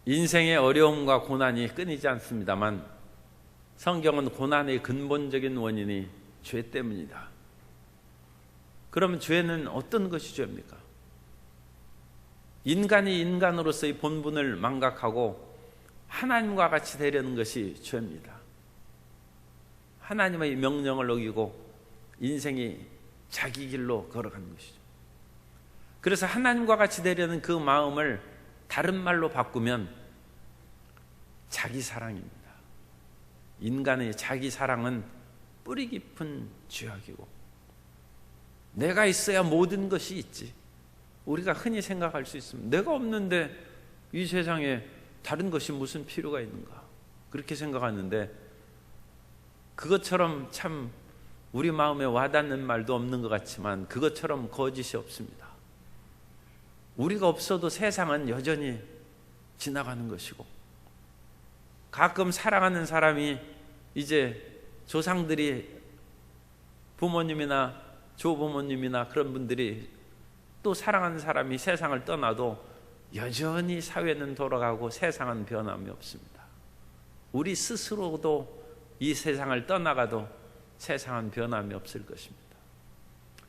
인생의 어려움과 고난이 끊이지 않습니다만 성경은 고난의 근본적인 원인이 죄 때문이다. 그러면 죄는 어떤 것이 죄입니까? 인간이 인간으로서의 본분을 망각하고 하나님과 같이 되려는 것이 죄입니다. 하나님의 명령을 어기고 인생이 자기 길로 걸어가는 것이죠. 그래서 하나님과 같이 되려는 그 마음을 다른 말로 바꾸면 자기 사랑입니다. 인간의 자기 사랑은 뿌리 깊은 죄악이고 내가 있어야 모든 것이 있지. 우리가 흔히 생각할 수 있습니다. 내가 없는데 이 세상에 다른 것이 무슨 필요가 있는가? 그렇게 생각하는데 그것처럼 참 우리 마음에 와닿는 말도 없는 것 같지만 그것처럼 거짓이 없습니다. 우리가 없어도 세상은 여전히 지나가는 것이고 가끔 사랑하는 사람이 이제 조상들이 부모님이나 조부모님이나 그런 분들이 또 사랑하는 사람이 세상을 떠나도 여전히 사회는 돌아가고 세상은 변함이 없습니다. 우리 스스로도 이 세상을 떠나가도 세상은 변함이 없을 것입니다.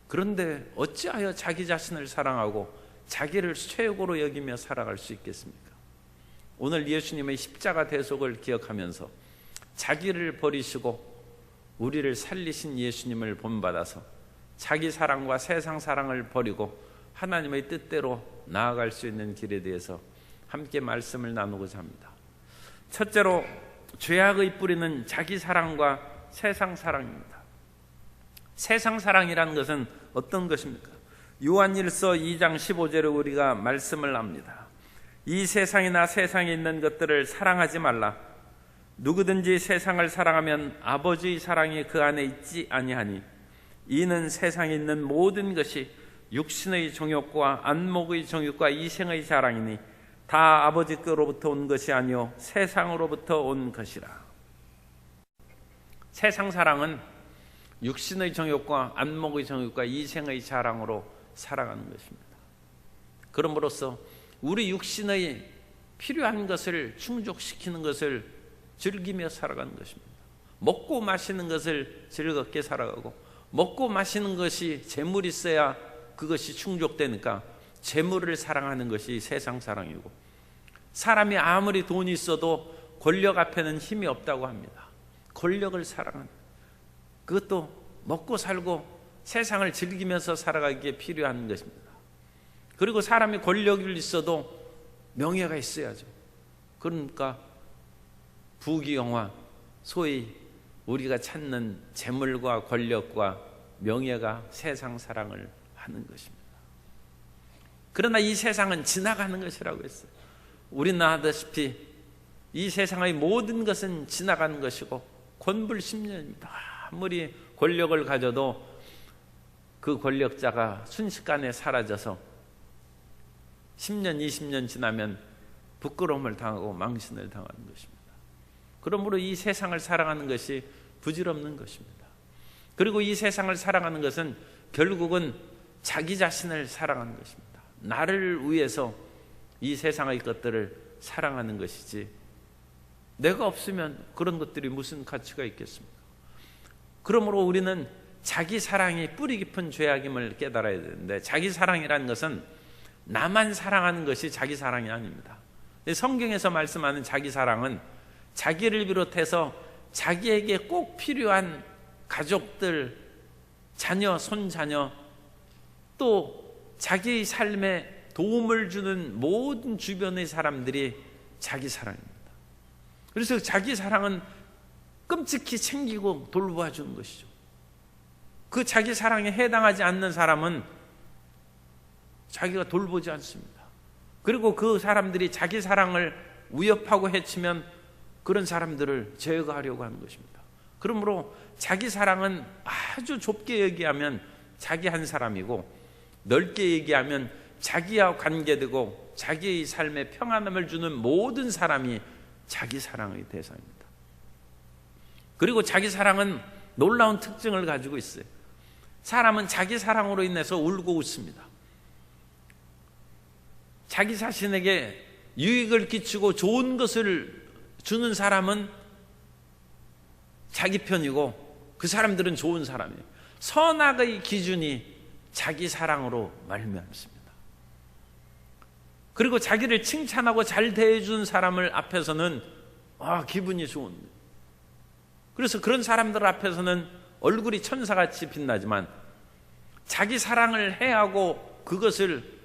그런데 어찌하여 자기 자신을 사랑하고 자기를 최고로 여기며 살아갈 수 있겠습니까? 오늘 예수님의 십자가 대속을 기억하면서 자기를 버리시고 우리를 살리신 예수님을 본받아서 자기 사랑과 세상 사랑을 버리고 하나님의 뜻대로 나아갈 수 있는 길에 대해서 함께 말씀을 나누고자 합니다. 첫째로 죄악의 뿌리는 자기 사랑과 세상 사랑입니다. 세상 사랑이라는 것은 어떤 것입니까? 요한일서 2장 15절에 우리가 말씀을 합니다. 이 세상이나 세상에 있는 것들을 사랑하지 말라. 누구든지 세상을 사랑하면 아버지의 사랑이 그 안에 있지 아니하니 이는 세상에 있는 모든 것이 육신의 정욕과 안목의 정욕과 이생의 자랑이니 다 아버지께로부터 온 것이 아니요 세상으로부터 온 것이라. 세상 사랑은 육신의 정욕과 안목의 정욕과 이생의 자랑으로 살아가는 것입니다. 그럼으로써 우리 육신의 필요한 것을 충족시키는 것을 즐기며 살아가는 것입니다. 먹고 마시는 것을 즐겁게 살아가고 먹고 마시는 것이 재물이 있어야 그것이 충족되니까 재물을 사랑하는 것이 세상 사랑이고 사람이 아무리 돈이 있어도 권력 앞에는 힘이 없다고 합니다. 권력을 사랑하는 그것도 먹고 살고 세상을 즐기면서 살아가기에 필요한 것입니다. 그리고 사람이 권력이 있어도 명예가 있어야죠. 그러니까 부귀영화, 소위 우리가 찾는 재물과 권력과 명예가 세상 사랑을 하는 것입니다. 그러나 이 세상은 지나가는 것이라고 했어요. 우리는 아다시피 이 세상의 모든 것은 지나가는 것이고 권불 10년입니다. 아무리 권력을 가져도 그 권력자가 순식간에 사라져서 10년, 20년 지나면 부끄러움을 당하고 망신을 당하는 것입니다. 그러므로 이 세상을 사랑하는 것이 부질없는 것입니다. 그리고 이 세상을 사랑하는 것은 결국은 자기 자신을 사랑하는 것입니다. 나를 위해서 이 세상의 것들을 사랑하는 것이지 내가 없으면 그런 것들이 무슨 가치가 있겠습니까? 그러므로 우리는 자기 사랑이 뿌리 깊은 죄악임을 깨달아야 되는데 자기 사랑이라는 것은 나만 사랑하는 것이 자기 사랑이 아닙니다. 성경에서 말씀하는 자기 사랑은 자기를 비롯해서 자기에게 꼭 필요한 가족들, 자녀, 손자녀 또 자기의 삶에 도움을 주는 모든 주변의 사람들이 자기 사랑입니다. 그래서 자기 사랑은 끔찍히 챙기고 돌보아 주는 것이죠. 그 자기 사랑에 해당하지 않는 사람은 자기가 돌보지 않습니다. 그리고 그 사람들이 자기 사랑을 위협하고 해치면 그런 사람들을 제거하려고 하는 것입니다. 그러므로 자기 사랑은 아주 좁게 얘기하면 자기 한 사람이고 넓게 얘기하면 자기와 관계되고 자기의 삶에 평안함을 주는 모든 사람이 자기 사랑의 대상입니다. 그리고 자기 사랑은 놀라운 특징을 가지고 있어요. 사람은 자기 사랑으로 인해서 울고 웃습니다. 자기 자신에게 유익을 끼치고 좋은 것을 주는 사람은 자기 편이고 그 사람들은 좋은 사람이에요. 선악의 기준이 자기 사랑으로 말미암습니다. 그리고 자기를 칭찬하고 잘 대해주는 사람을 앞에서는 기분이 좋은 거예요. 그래서 그런 사람들 앞에서는 얼굴이 천사같이 빛나지만 자기 사랑을 해하고 그것을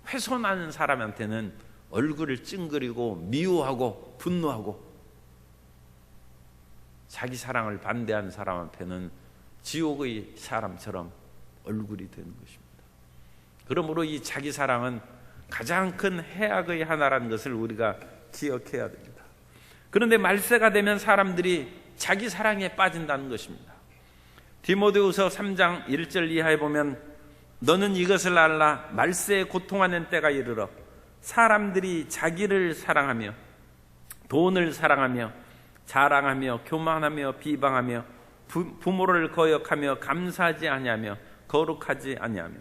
훼손하는 사람한테는 얼굴을 찡그리고 미워하고 분노하고, 자기 사랑을 반대하는 사람 앞에는 지옥의 사람처럼 얼굴이 되는 것입니다. 그러므로 이 자기 사랑은 가장 큰 해악의 하나라는 것을 우리가 기억해야 됩니다. 그런데 말세가 되면 사람들이 자기 사랑에 빠진다는 것입니다. 디모데후서 3장 1절 이하에 보면 너는 이것을 알라. 말세에 고통하는 때가 이르러 사람들이 자기를 사랑하며 돈을 사랑하며 자랑하며 교만하며 비방하며 부모를 거역하며 감사하지 아니하며 거룩하지 아니하며,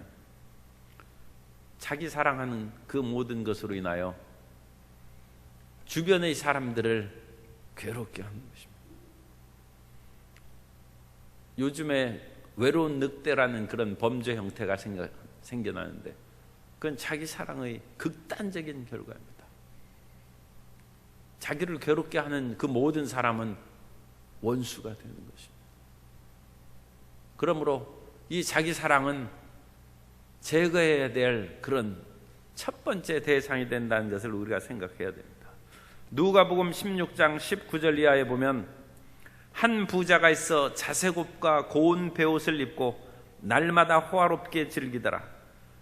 자기 사랑하는 그 모든 것으로 인하여 주변의 사람들을 괴롭게 하는 것입니다. 요즘에 외로운 늑대라는 그런 범죄 형태가 생겨나는데 그건 자기 사랑의 극단적인 결과입니다. 자기를 괴롭게 하는 그 모든 사람은 원수가 되는 것입니다. 그러므로 이 자기 사랑은 제거해야 될 그런 첫 번째 대상이 된다는 것을 우리가 생각해야 됩니다. 누가복음 16장 19절 이하에 보면 한 부자가 있어 자색옷과 고운 베옷을 입고 날마다 호화롭게 즐기더라.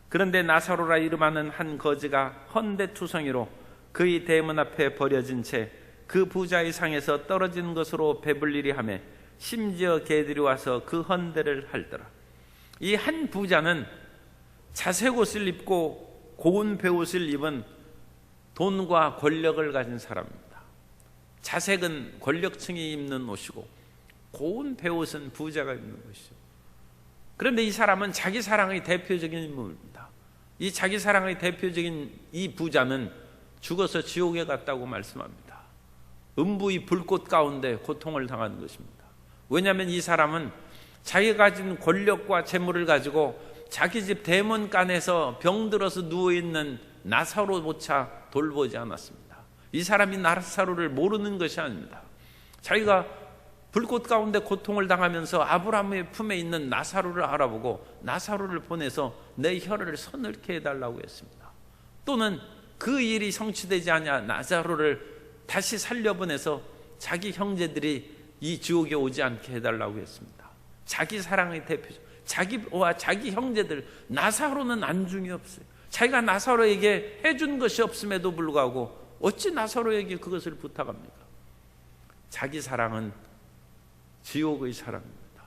그런데 나사로라 이름하는 한 거지가 헌데투성이로 그의 대문 앞에 버려진 채 그 부자의 상에서 떨어진 것으로 배불리리 하며 심지어 개들이 와서 그 헌대를 핥더라. 이 한 부자는 자색옷을 입고 고운 베옷을 입은 돈과 권력을 가진 사람입니다. 자색은 권력층이 입는 옷이고 고운 베옷은 부자가 입는 것이죠. 그런데 이 사람은 자기 사랑의 대표적인 인물입니다. 이 자기 사랑의 대표적인 이 부자는 죽어서 지옥에 갔다고 말씀합니다. 음부의 불꽃 가운데 고통을 당하는 것입니다. 왜냐하면 이 사람은 자기가 가진 권력과 재물을 가지고 자기 집 대문간에서 병들어서 누워있는 나사로조차 돌보지 않았습니다. 이 사람이 나사로를 모르는 것이 아닙니다. 자기가 불꽃 가운데 고통을 당하면서 아브라함의 품에 있는 나사로를 알아보고 나사로를 보내서 내 혀를 서늘케 해달라고 했습니다. 또는 그 일이 성취되지 않아 나사로를 다시 살려보내서 자기 형제들이 이 지옥에 오지 않게 해달라고 했습니다. 자기 사랑의 대표죠. 자기와 자기 형제들, 나사로는 안중이 없어요. 자기가 나사로에게 해준 것이 없음에도 불구하고 어찌 나사로에게 그것을 부탁합니까? 자기 사랑은 지옥의 사랑입니다.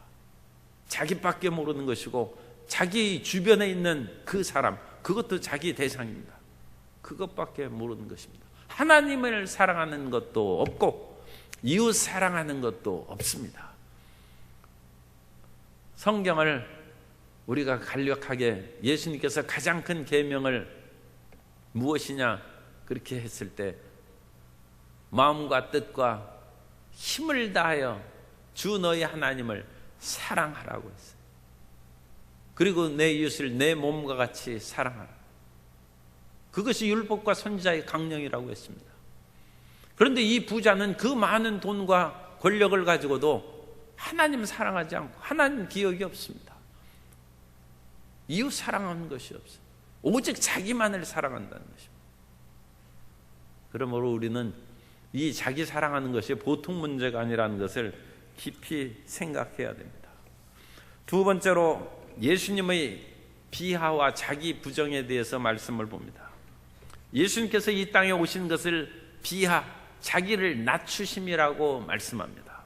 자기밖에 모르는 것이고 자기 주변에 있는 그 사람, 그것도 자기 대상입니다. 그것밖에 모르는 것입니다. 하나님을 사랑하는 것도 없고 이웃 사랑하는 것도 없습니다. 성경을 우리가 간략하게 예수님께서 가장 큰 계명을 무엇이냐 그렇게 했을 때 마음과 뜻과 힘을 다하여 주 너희 하나님을 사랑하라고 했어요. 그리고 내 이웃을 내 몸과 같이 사랑하라. 그것이 율법과 선지자의 강령이라고 했습니다. 그런데 이 부자는 그 많은 돈과 권력을 가지고도 하나님 사랑하지 않고 하나님 기억이 없습니다. 이웃 사랑하는 것이 없어요. 오직 자기만을 사랑한다는 것입니다. 그러므로 우리는 이 자기 사랑하는 것이 보통 문제가 아니라는 것을 깊이 생각해야 됩니다. 두 번째로 예수님의 비하와 자기 부정에 대해서 말씀을 봅니다. 예수님께서 이 땅에 오신 것을 비하, 자기를 낮추심이라고 말씀합니다.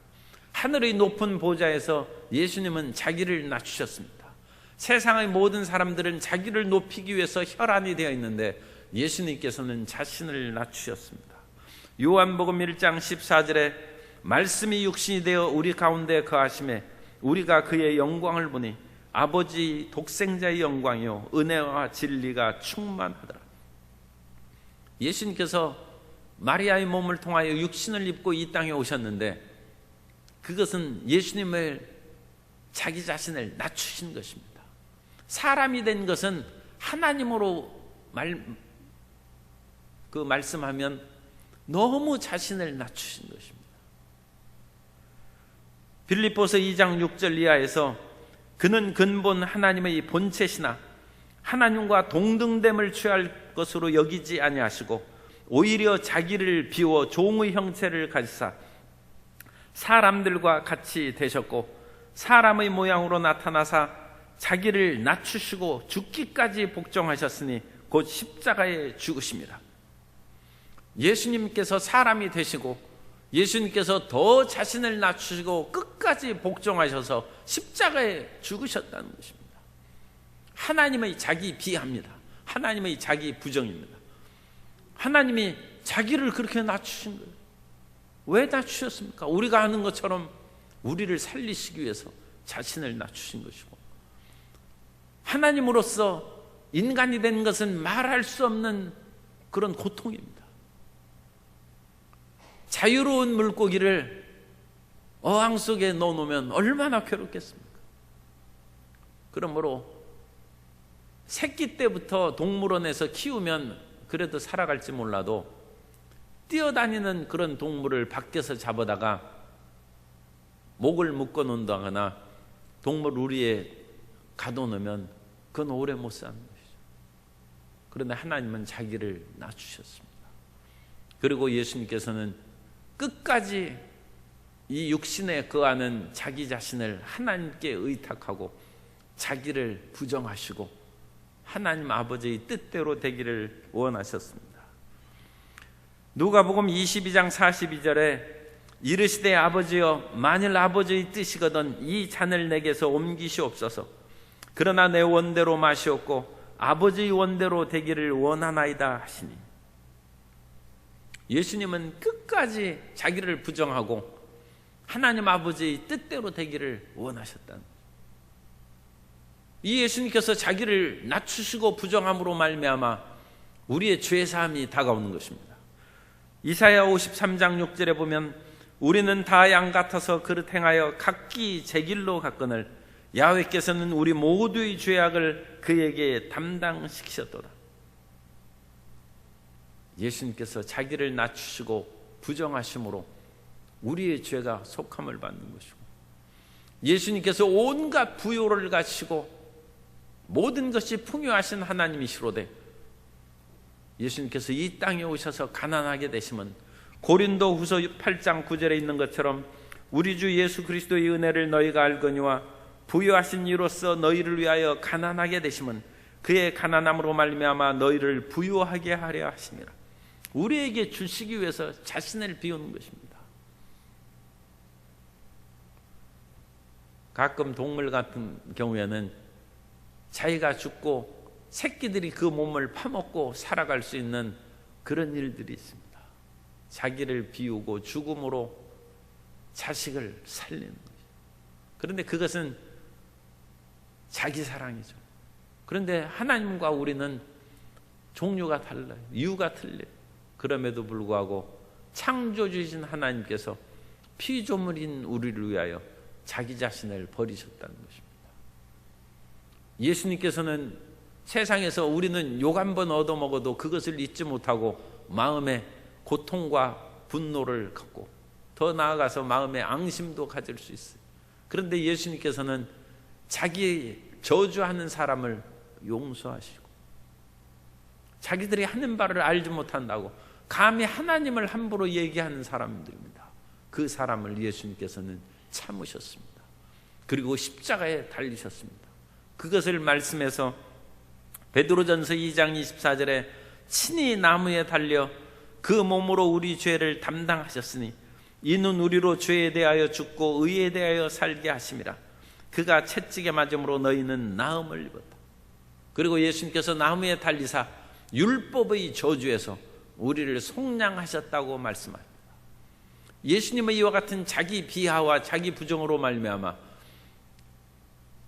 하늘의 높은 보좌에서 예수님은 자기를 낮추셨습니다. 세상의 모든 사람들은 자기를 높이기 위해서 혈안이 되어 있는데 예수님께서는 자신을 낮추셨습니다. 요한복음 1장 14절에 말씀이 육신이 되어 우리 가운데 거하심에 우리가 그의 영광을 보니 아버지 독생자의 영광이요 은혜와 진리가 충만하더라. 예수님께서 마리아의 몸을 통하여 육신을 입고 이 땅에 오셨는데 그것은 예수님을 자기 자신을 낮추신 것입니다. 사람이 된 것은 하나님으로 말씀하면 너무 자신을 낮추신 것입니다. 빌립보서 2장 6절 이하에서 그는 근본 하나님의 본체시나 하나님과 동등됨을 취할 것으로 여기지 아니하시고 오히려 자기를 비워 종의 형체를 가지사 사람들과 같이 되셨고 사람의 모양으로 나타나사 자기를 낮추시고 죽기까지 복종하셨으니 곧 십자가에 죽으심이라. 예수님께서 사람이 되시고 예수님께서 더 자신을 낮추시고 끝까지 복종하셔서 십자가에 죽으셨다는 것입니다. 하나님의 자기 비하입니다. 하나님의 자기 부정입니다. 하나님이 자기를 그렇게 낮추신 거예요. 왜 낮추셨습니까? 우리가 하는 것처럼 우리를 살리시기 위해서 자신을 낮추신 것이고, 하나님으로서 인간이 된 것은 말할 수 없는 그런 고통입니다. 자유로운 물고기를 어항 속에 넣어놓으면 얼마나 괴롭겠습니까? 그러므로 새끼 때부터 동물원에서 키우면 그래도 살아갈지 몰라도 뛰어다니는 그런 동물을 밖에서 잡아다가 목을 묶어 놓는다거나 동물 우리에 가둬놓으면 그건 오래 못 사는 것이죠. 그런데 하나님은 자기를 낮추셨습니다. 그리고 예수님께서는 끝까지 이 육신에 거하는 자기 자신을 하나님께 의탁하고 자기를 부정하시고 하나님 아버지의 뜻대로 되기를 원하셨습니다. 누가복음 22장 42절에 이르시되 아버지여 만일 아버지의 뜻이거든 이 잔을 내게서 옮기시옵소서. 그러나 내 원대로 마시옵고 아버지의 원대로 되기를 원하나이다 하시니, 예수님은 끝까지 자기를 부정하고 하나님 아버지의 뜻대로 되기를 원하셨다는 거예요. 이 예수님께서 자기를 낮추시고 부정함으로 말미암아 우리의 죄사함이 다가오는 것입니다. 이사야 53장 6절에 보면 우리는 다 양 같아서 그릇 행하여 각기 제 길로 갔거늘 야훼께서는 우리 모두의 죄악을 그에게 담당시키셨도다. 예수님께서 자기를 낮추시고 부정하심으로 우리의 죄가 속함을 받는 것이고, 예수님께서 온갖 부요를 가지시고 모든 것이 풍요하신 하나님이시로되 예수님께서 이 땅에 오셔서 가난하게 되시면 고린도 후서 8장 9절에 있는 것처럼 우리 주 예수 그리스도의 은혜를 너희가 알거니와 부요하신 이로써 너희를 위하여 가난하게 되시면 그의 가난함으로 말미암아 너희를 부요하게 하려 하시니라. 우리에게 주시기 위해서 자신을 비우는 것입니다. 가끔 동물 같은 경우에는 자기가 죽고 새끼들이 그 몸을 파먹고 살아갈 수 있는 그런 일들이 있습니다. 자기를 비우고 죽음으로 자식을 살리는 거죠. 그런데 그것은 자기 사랑이죠. 그런데 하나님과 우리는 종류가 달라요. 이유가 틀려요. 그럼에도 불구하고 창조주이신 하나님께서 피조물인 우리를 위하여 자기 자신을 버리셨다는 것입니다. 예수님께서는 세상에서 우리는 욕 한 번 얻어먹어도 그것을 잊지 못하고 마음에 고통과 분노를 갖고 더 나아가서 마음에 앙심도 가질 수 있어요. 그런데 예수님께서는 자기 저주하는 사람을 용서하시고 자기들이 하는 바를 알지 못한다고 감히 하나님을 함부로 얘기하는 사람들입니다. 그 사람을 예수님께서는 참으셨습니다. 그리고 십자가에 달리셨습니다. 그것을 말씀해서 베드로전서 2장 24절에 친히 나무에 달려 그 몸으로 우리 죄를 담당하셨으니 이는 우리로 죄에 대하여 죽고 의에 대하여 살게 하심이라. 그가 채찍에 맞음으로 너희는 나음을 입었다. 그리고 예수님께서 나무에 달리사 율법의 저주에서 우리를 속량하셨다고 말씀합니다. 예수님의 이와 같은 자기 비하와 자기 부정으로 말미암아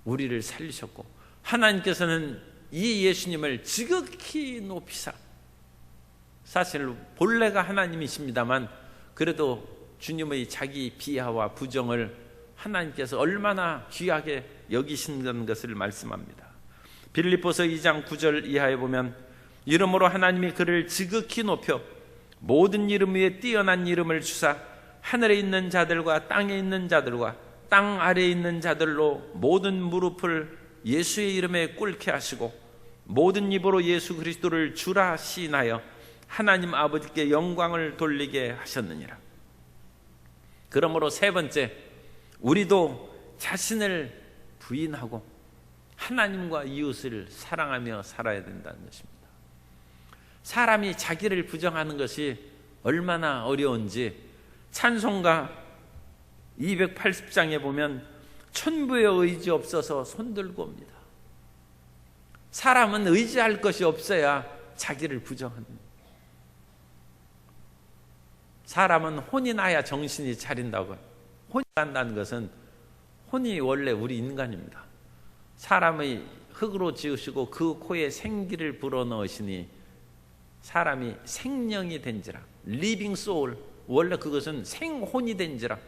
우리를 살리셨고, 하나님께서는 이 예수님을 지극히 높이사 사실 본래가 하나님이십니다만 그래도 주님의 자기 비하와 부정을 하나님께서 얼마나 귀하게 여기신다는 것을 말씀합니다. 빌립보서 2장 9절 이하에 보면 이러므로 하나님이 그를 지극히 높여 모든 이름 위에 뛰어난 이름을 주사 하늘에 있는 자들과 땅에 있는 자들과 땅 아래에 있는 자들로 모든 무릎을 예수의 이름에 꿇게 하시고 모든 입으로 예수 그리스도를 주라 시인하여 하나님 아버지께 영광을 돌리게 하셨느니라. 그러므로 세 번째, 우리도 자신을 부인하고 하나님과 이웃을 사랑하며 살아야 된다는 것입니다. 사람이 자기를 부정하는 것이 얼마나 어려운지 찬송가 280장에 보면 천부의 의지 없어서 손들고 옵니다. 사람은 의지할 것이 없어야 자기를 부정합니다. 사람은 혼이 나야 정신이 차린다고. 혼이 난다는 것은 혼이 원래 우리 인간입니다. 사람의 흙으로 지으시고 그 코에 생기를 불어넣으시니 사람이 생령이 된지라, 리빙 소울, 원래 그것은 생혼이 된지라.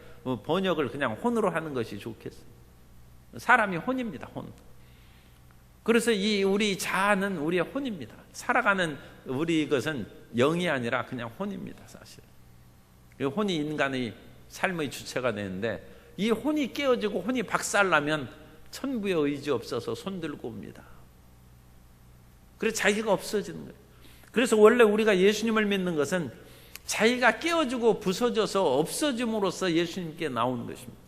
번역을 그냥 혼으로 하는 것이 좋겠어요. 사람이 혼입니다. 혼. 그래서 이 우리 자아는 우리의 혼입니다. 살아가는 우리 것은 영이 아니라 그냥 혼입니다. 사실 혼이 인간의 삶의 주체가 되는데 이 혼이 깨어지고 혼이 박살나면 천부의 의지 없어서 손들고 옵니다. 그래서 자기가 없어지는 거예요. 그래서 원래 우리가 예수님을 믿는 것은 자기가 깨어지고 부서져서 없어짐으로써 예수님께 나오는 것입니다.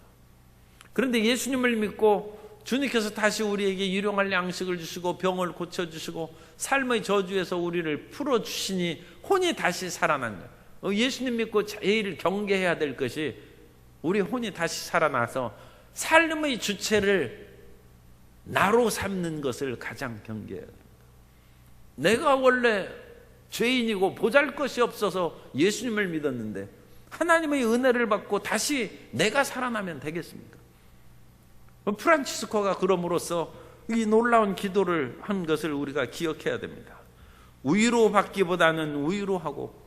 그런데 예수님을 믿고 주님께서 다시 우리에게 일용할 양식을 주시고 병을 고쳐주시고 삶의 저주에서 우리를 풀어주시니 혼이 다시 살아난 거예요. 예수님 믿고 제일 경계해야 될 것이 우리 혼이 다시 살아나서 삶의 주체를 나로 삼는 것을 가장 경계해야 됩니다. 내가 원래 죄인이고 보잘것이 없어서 예수님을 믿었는데 하나님의 은혜를 받고 다시 내가 살아나면 되겠습니까? 프란치스코가 그럼으로써 이 놀라운 기도를 한 것을 우리가 기억해야 됩니다. 위로받기보다는 위로하고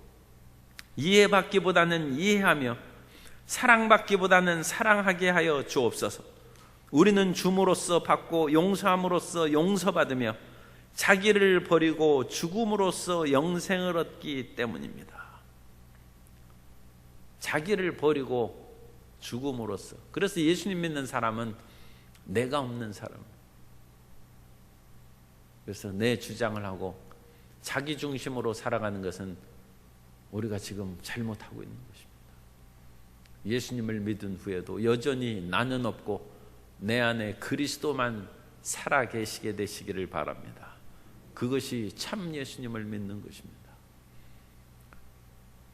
이해받기보다는 이해하며 사랑받기보다는 사랑하게 하여 주옵소서. 우리는 줌으로써 받고 용서함으로써 용서받으며 자기를 버리고 죽음으로써 영생을 얻기 때문입니다. 자기를 버리고 죽음으로써. 그래서 예수님 믿는 사람은 내가 없는 사람. 그래서 내 주장을 하고 자기 중심으로 살아가는 것은 우리가 지금 잘못하고 있는 것입니다. 예수님을 믿은 후에도 여전히 나는 없고 내 안에 그리스도만 살아 계시게 되시기를 바랍니다. 그것이 참 예수님을 믿는 것입니다.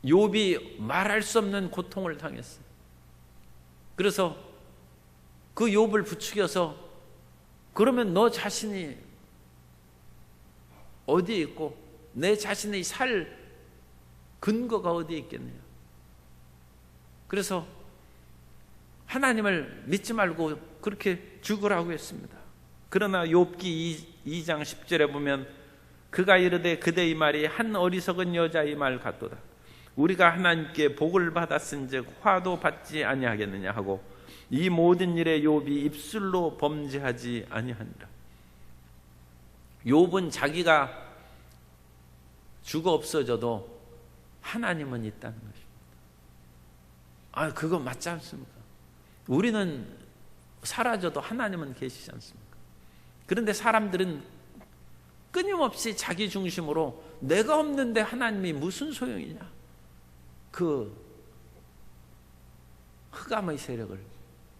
욥이 말할 수 없는 고통을 당했어요. 그래서 그 욥을 부추겨서 그러면 너 자신이 어디에 있고 내 자신의 살 근거가 어디에 있겠느냐. 그래서 하나님을 믿지 말고 그렇게 죽으라고 했습니다. 그러나 욥기 2장 10절에 보면 그가 이르되 그대의 말이 한 어리석은 여자의 말 같도다. 우리가 하나님께 복을 받았은즉 화도 받지 아니하겠느냐 하고 이 모든 일에 욥이 입술로 범죄하지 아니하니라. 욥은 자기가 죽어 없어져도 하나님은 있다는 것입니다. 그거 맞지 않습니까? 우리는 사라져도 하나님은 계시지 않습니까? 그런데 사람들은 끊임없이 자기 중심으로 내가 없는데 하나님이 무슨 소용이냐? 그 흑암의 세력을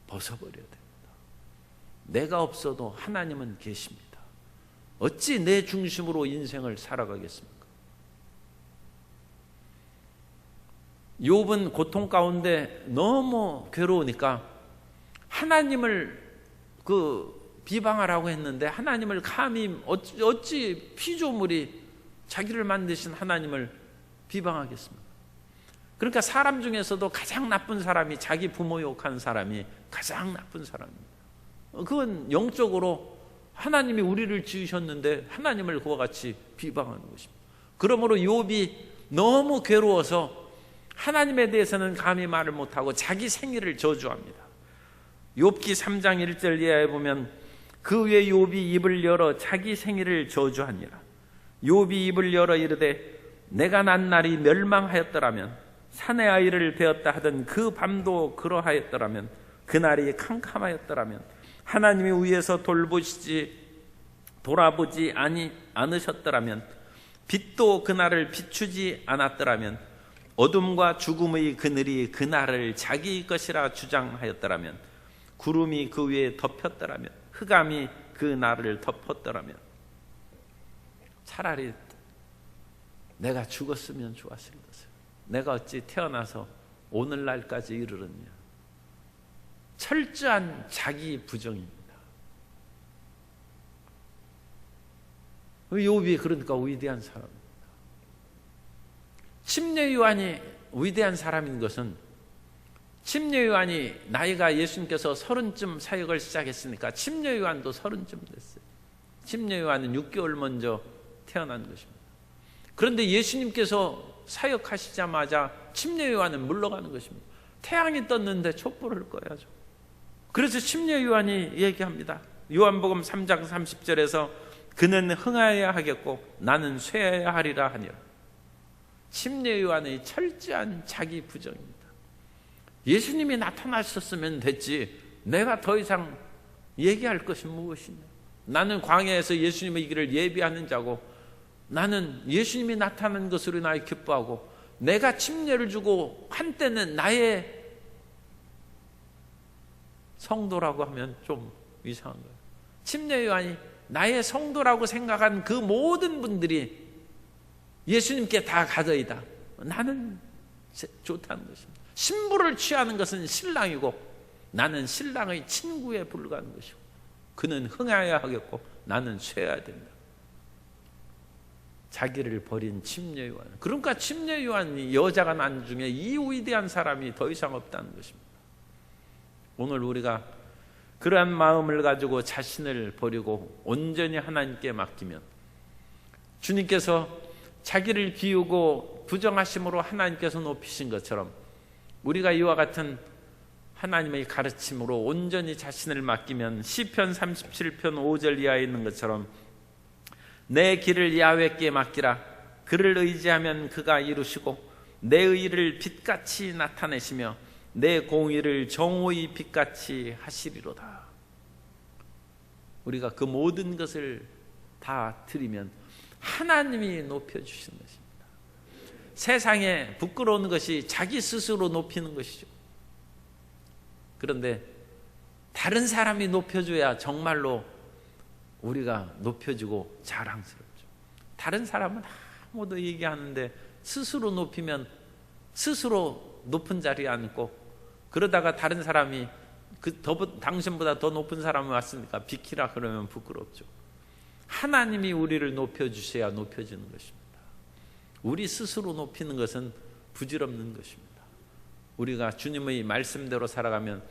벗어버려야 됩니다. 내가 없어도 하나님은 계십니다. 어찌 내 중심으로 인생을 살아가겠습니까? 욥은 고통 가운데 너무 괴로우니까 하나님을 비방하라고 했는데 하나님을 감히 어찌 피조물이 자기를 만드신 하나님을 비방하겠습니까? 그러니까 사람 중에서도 가장 나쁜 사람이 자기 부모 욕하는 사람이 가장 나쁜 사람입니다. 그건 영적으로 하나님이 우리를 지으셨는데 하나님을 그와 같이 비방하는 것입니다. 그러므로 욥이 너무 괴로워서 하나님에 대해서는 감히 말을 못하고 자기 생일을 저주합니다. 욥기 3장 1절 이하에 보면 그 후에 욥이 입을 열어 자기 생일을 저주하니라. 욥이 입을 열어 이르되 내가 난 날이 멸망하였더라면 산의 아이를 베었다 하던 그 밤도 그러하였더라면 그날이 캄캄하였더라면 하나님이 위에서 돌아보지 않으셨더라면 빛도 그날을 비추지 않았더라면 어둠과 죽음의 그늘이 그날을 자기 것이라 주장하였더라면 구름이 그 위에 덮였더라면 흑암이 그 날을 덮었더라면 차라리 내가 죽었으면 좋았을 것을 내가 어찌 태어나서 오늘날까지 이르렀냐. 철저한 자기 부정입니다. 욥이 그러니까 위대한 사람입니다. 침례 요한이 위대한 사람인 것은 침례 요한이 나이가 예수님께서 30쯤 사역을 시작했으니까 침례 요한도 30쯤 됐어요. 침례 요한은 6개월 먼저 태어난 것입니다. 그런데 예수님께서 사역하시자마자 침례 요한은 물러가는 것입니다. 태양이 떴는데 촛불을 꺼야죠. 그래서 침례 요한이 얘기합니다. 요한복음 3장 30절에서 그는 흥하여야 하겠고 나는 쇠하여야 하리라 하니라. 침례 요한의 철저한 자기 부정입니다. 예수님이 나타나셨으면 됐지 내가 더 이상 얘기할 것이 무엇이냐. 나는 광야에서 예수님의 길을 예비하는 자고 나는 예수님이 나타난 것으로 인하여 기뻐하고 내가 침례를 주고 한때는 나의 성도라고 하면 좀 이상한 거예요. 침례 요한이 나의 성도라고 생각한 그 모든 분들이 예수님께 다 가더이다. 나는 좋다는 것입니다. 신부를 취하는 것은 신랑이고 나는 신랑의 친구에 불과한 것이고 그는 흥하여야 하겠고 나는 쇠해야 된다. 자기를 버린 침례 요한. 그러니까 침례 요한이 여자가 난 중에 이 위대한 사람이 더 이상 없다는 것입니다. 오늘 우리가 그러한 마음을 가지고 자신을 버리고 온전히 하나님께 맡기면 주님께서 자기를 비우고 부정하심으로 하나님께서 높이신 것처럼 우리가 이와 같은 하나님의 가르침으로 온전히 자신을 맡기면 시편 37편 5절 이하에 있는 것처럼 내 길을 야훼께 맡기라. 그를 의지하면 그가 이루시고 내 의를 빛같이 나타내시며 내 공의를 정오의 빛같이 하시리로다. 우리가 그 모든 것을 다 드리면 하나님이 높여주시는 것입니다. 세상에 부끄러운 것이 자기 스스로 높이는 것이죠. 그런데 다른 사람이 높여줘야 정말로 우리가 높여주고 자랑스럽죠. 다른 사람은 아무도 얘기하는데 스스로 높이면 스스로 높은 자리에 앉고 그러다가 다른 사람이 당신보다 더 높은 사람이 왔으니까 비키라 그러면 부끄럽죠. 하나님이 우리를 높여주셔야 높여지는 것입니다. 우리 스스로 높이는 것은 부질없는 것입니다. 우리가 주님의 말씀대로 살아가면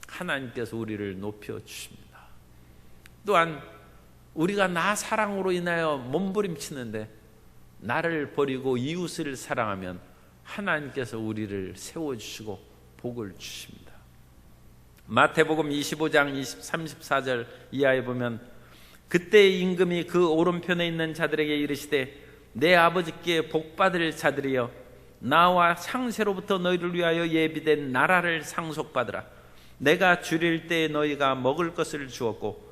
하나님께서 우리를 높여주십니다. 또한 우리가 나 사랑으로 인하여 몸부림치는데 나를 버리고 이웃을 사랑하면 하나님께서 우리를 세워주시고 복을 주십니다. 마태복음 25장 34절 이하에 보면 그때 임금이 그 오른편에 있는 자들에게 이르시되 내 아버지께 복받을 자들이여 나와 상세로부터 너희를 위하여 예비된 나라를 상속받으라. 내가 줄일 때에 너희가 먹을 것을 주었고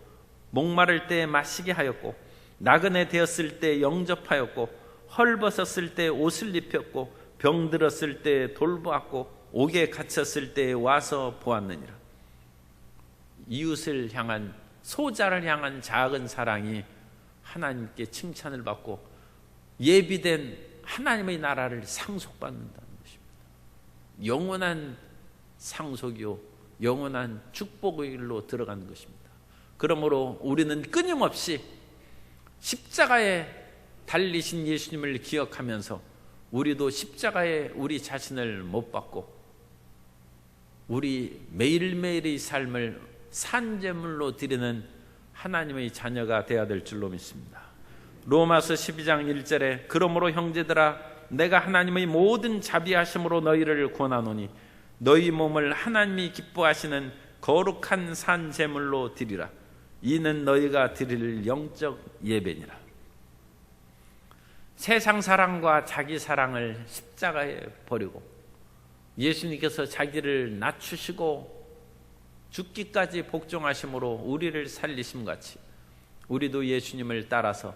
목마를 때에 마시게 하였고 나그네 되었을 때 영접하였고 헐벗었을 때 옷을 입혔고 병들었을 때 돌보았고 옥에 갇혔을 때에 와서 보았느니라. 이웃을 향한 소자를 향한 작은 사랑이 하나님께 칭찬을 받고 예비된 하나님의 나라를 상속받는다는 것입니다. 영원한 상속이요 영원한 축복의 길로 들어가는 것입니다. 그러므로 우리는 끊임없이 십자가에 달리신 예수님을 기억하면서 우리도 십자가에 우리 자신을 못 박고 우리 매일매일의 삶을 산제물로 드리는 하나님의 자녀가 되어야 될 줄로 믿습니다. 로마서 12장 1절에 그러므로 형제들아 내가 하나님의 모든 자비하심으로 너희를 권하노니 너희 몸을 하나님이 기뻐하시는 거룩한 산 제물로 드리라. 이는 너희가 드릴 영적 예배니라. 세상 사랑과 자기 사랑을 십자가에 버리고 예수님께서 자기를 낮추시고 죽기까지 복종하심으로 우리를 살리심 같이 우리도 예수님을 따라서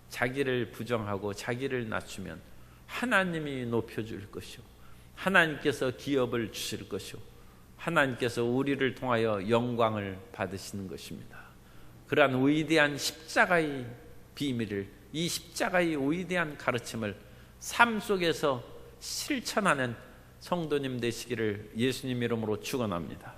자기를 부정하고 자기를 낮추면 하나님이 높여줄 것이요, 하나님께서 기업을 주실 것이요, 하나님께서 우리를 통하여 영광을 받으시는 것입니다. 그러한 위대한 십자가의 비밀을, 이 십자가의 위대한 가르침을 삶 속에서 실천하는 성도님 되시기를 예수님 이름으로 축원합니다.